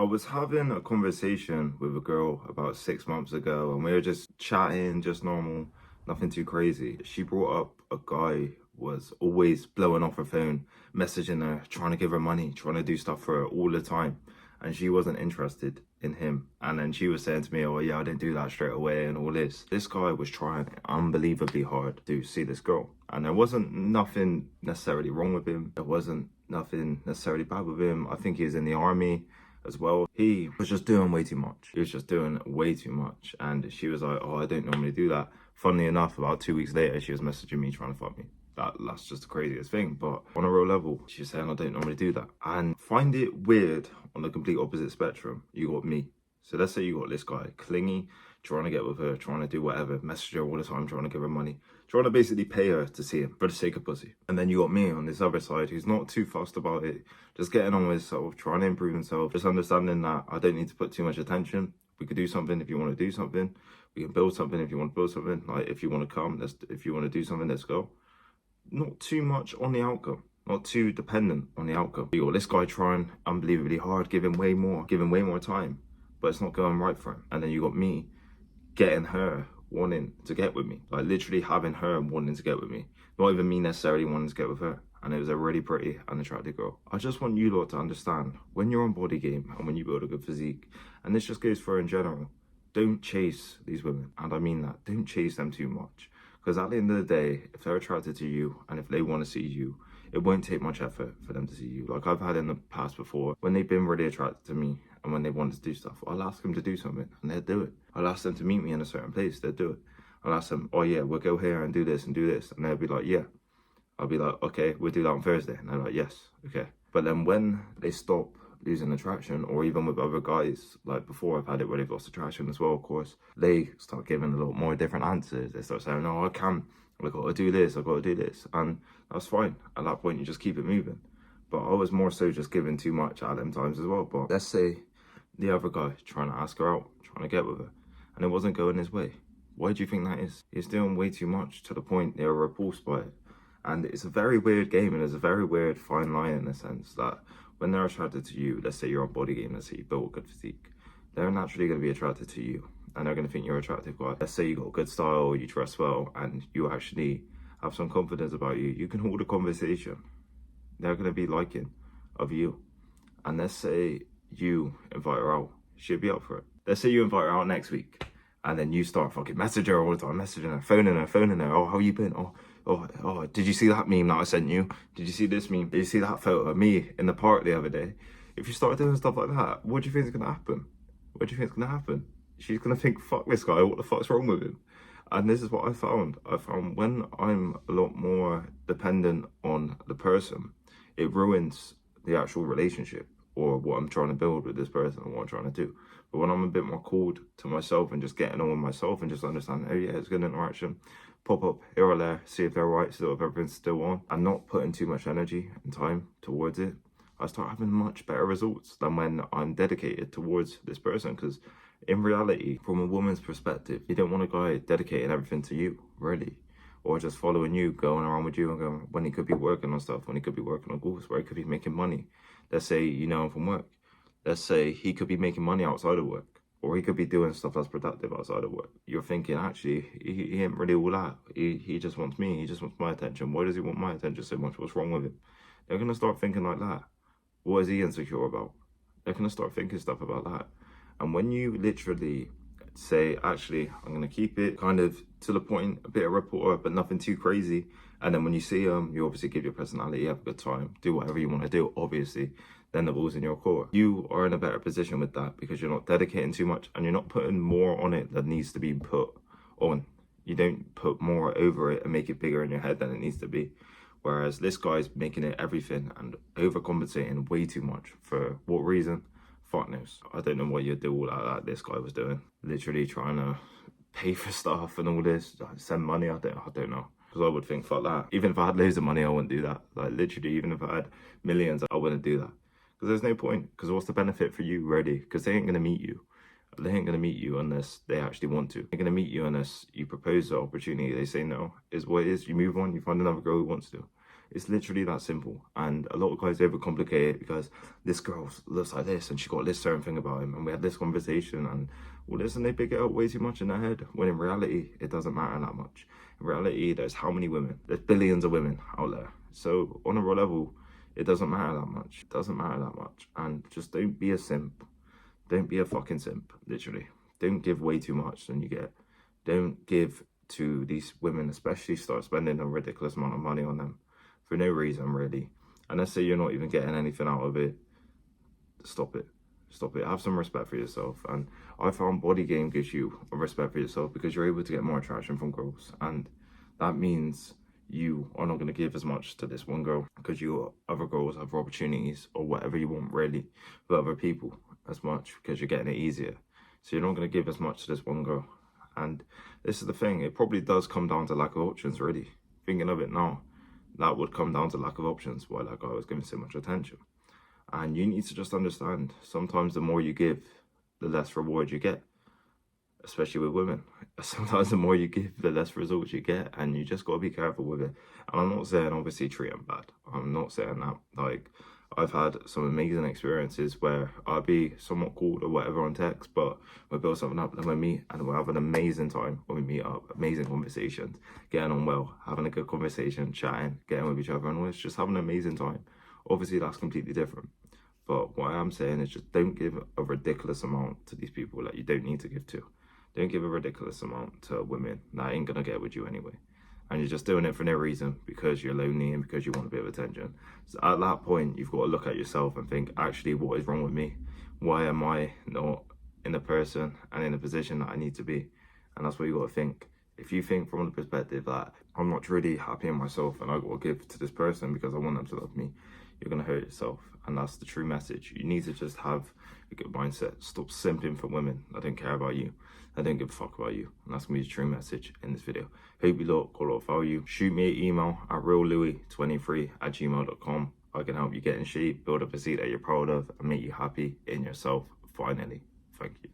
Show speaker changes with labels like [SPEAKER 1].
[SPEAKER 1] I was having a conversation with a girl about 6 months ago, and we were just chatting, just normal, nothing too crazy. She brought up a guy was always blowing off her phone, messaging her, trying to give her money, trying to do stuff for her all the time. And she wasn't interested in him. And then she was saying to me, oh yeah, I didn't do that straight away and all this. This guy was trying unbelievably hard to see this girl. And there wasn't nothing necessarily wrong with him. There wasn't nothing necessarily bad with him. I think he was in the army as well. He was just doing way too much. He was just doing way too much. And she was like, oh, I don't normally do that. Funnily enough, about 2 weeks later, she was messaging me trying to fuck me. That's just the craziest thing. But on a real level, she's saying I don't normally do that. And find it weird on the complete opposite spectrum. You got me. So let's say you got this guy, clingy, trying to get with her, trying to do whatever, message her all the time, trying to give her money, trying to basically pay her to see him for the sake of pussy. And then you got me on this other side who's not too fussed about it, just getting on with himself, trying to improve himself, just understanding that I don't need to put too much attention. We could do something if you want to do something. We can build something if you want to build something. Like if you want to come, if you want to do something, let's go. Not too much on the outcome. Not too dependent on the outcome. You got this guy trying unbelievably hard, giving way more time, but it's not going right for him. And then you got me getting her wanting to get with me, like literally having her wanting to get with me, not even me necessarily wanting to get with her. And it was a really pretty and attractive girl. I just want you lot to understand, when you're on body game and when you build a good physique, and this just goes for in general, don't chase these women. And I mean that, don't chase them too much. Because at the end of the day, if they're attracted to you and if they want to see you, it won't take much effort for them to see you. Like I've had in the past before, when they've been really attracted to me and when they wanted to do stuff, I'll ask them to do something and they'll do it. I'll ask them to meet me in a certain place, they'll do it. I'll ask them, oh yeah, we'll go here and do this. And they'll be like, yeah. I'll be like, okay, we'll do that on Thursday. And they're like, yes, okay. But then when they stop losing attraction, or even with other guys, like before I've had it where they've lost attraction as well, of course, they start giving a lot more different answers. They start saying, no, I can't, I've got to do this, I've got to do this. And that's fine. At that point, you just keep it moving. But I was more so just giving too much at them times as well. But let's say the other guy trying to ask her out, trying to get with her, and it wasn't going his way. Why do you think that is? He's doing way too much to the point they were repulsed by it. And it's a very weird game, and there's a very weird fine line in the sense that when they're attracted to you, let's say you're on body game, let's say you built a good physique, they're naturally going to be attracted to you and they're going to think you're an attractive guy. Let's say you got good style, you dress well, and you actually have some confidence about you. You can hold a conversation. They're going to be liking of you. And let's say you invite her out, she'll be up for it. Let's say you invite her out next week and then you start fucking messaging her all the time, messaging her, phoning her. Oh, how you been? Oh, did you see that meme that I sent you? Did you see this meme? Did you see that photo of me in the park the other day? If you start doing stuff like that, what do you think is going to happen? What do you think is going to happen? She's going to think, fuck this guy, what the fuck's wrong with him? And this is what I found. I found when I'm a lot more dependent on the person, it ruins the actual relationship or what I'm trying to build with this person and what I'm trying to do. But when I'm a bit more cooled to myself and just getting on with myself and just understanding, oh yeah, it's good interaction, pop up here or there, see if they're right, see if everything's still on, and not putting too much energy and time towards it, I start having much better results than when I'm dedicated towards this person. Because in reality, from a woman's perspective, you don't want a guy dedicating everything to you, really. Or just following you, going around with you and going, when he could be working on stuff, when he could be working on goals, where he could be making money. Let's say you know him from work. Let's say he could be making money outside of work. Or he could be doing stuff that's productive outside of work. You're thinking, actually, he ain't really all that. He just wants me. He just wants my attention. Why does he want my attention so much? What's wrong with him? They're going to start thinking like that. What is he insecure about? They're going to start thinking stuff about that. And when you literally say, actually, I'm going to keep it kind of to the point, a bit of rapport, but nothing too crazy. And then when you see them, you obviously give your personality, have a good time, do whatever you want to do, obviously. Then the ball's in your court. You are in a better position with that because you're not dedicating too much and you're not putting more on it that needs to be put on. You don't put more over it and make it bigger in your head than it needs to be. Whereas this guy's making it everything and overcompensating way too much. For what reason? Fuck knows. I don't know what you do all that this guy was doing. Literally trying to pay for stuff and all this, send money, I don't know. Because I would think, fuck that. Even if I had loads of money, I wouldn't do that. Like literally, even if I had millions, I wouldn't do that. Because there's no point. Because what's the benefit for you, really? Because they ain't going to meet you. They ain't going to meet you unless they actually want to. They're going to meet you unless you propose the opportunity. They say no. Is what it is. You move on, you find another girl who wants to. It's literally that simple. And a lot of guys overcomplicate it because this girl looks like this and she got this certain thing about him, and we had this conversation and all this, and they pick it up way too much in their head, when in reality it doesn't matter that much. In reality, there's how many women? There's billions of women out there. So on a raw level, it doesn't matter that much. It doesn't matter that much. And just don't be a simp. Don't be a fucking simp, literally. Don't give way too much than you get. Don't give to these women, especially start spending a ridiculous amount of money on them for no reason, really. And let's say you're not even getting anything out of it. Stop it. Stop it. Have some respect for yourself. And I found body game gives you a respect for yourself because you're able to get more attraction from girls. And that means you are not going to give as much to this one girl because you other girls have opportunities or whatever you want, really, with other people as much because you're getting it easier. So you're not going to give as much to this one girl. And this is the thing, it probably does come down to lack of options, really. Thinking of it now, that would come down to lack of options, why that guy was giving so much attention. And you need to just understand, sometimes the more you give, the less reward you get, especially with women. Sometimes the more you give, the less results you get, and you just got to be careful with it. And I'm not saying obviously treat them bad. I'm not saying that. Like, I've had some amazing experiences where I'll be somewhat cool or whatever on text, but we build something up, then we meet and we'll have an amazing time when we meet up, amazing conversations, getting on well, having a good conversation, chatting, getting with each other, and it's just having an amazing time. Obviously, that's completely different. But what I am saying is just don't give a ridiculous amount to these people that you don't need to give to. Don't give a ridiculous amount to women that ain't gonna get with you anyway. And you're just doing it for no reason because you're lonely and because you want a bit of attention. So at that point, you've got to look at yourself and think, actually, what is wrong with me? Why am I not in the person and in the position that I need to be? And that's what you got to think. If you think from the perspective that I'm not really happy in myself and I got to give to this person because I want them to love me, you're going to hurt yourself. And that's the true message. You need to just have a good mindset. Stop simping for women. I don't care about you. I don't give a fuck about you. And that's going to be the true message in this video. Hope you lot got a lot of value. Shoot me an email at reallouis23@gmail.com. I can help you get in shape, build up a seat that you're proud of, and make you happy in yourself finally. Thank you.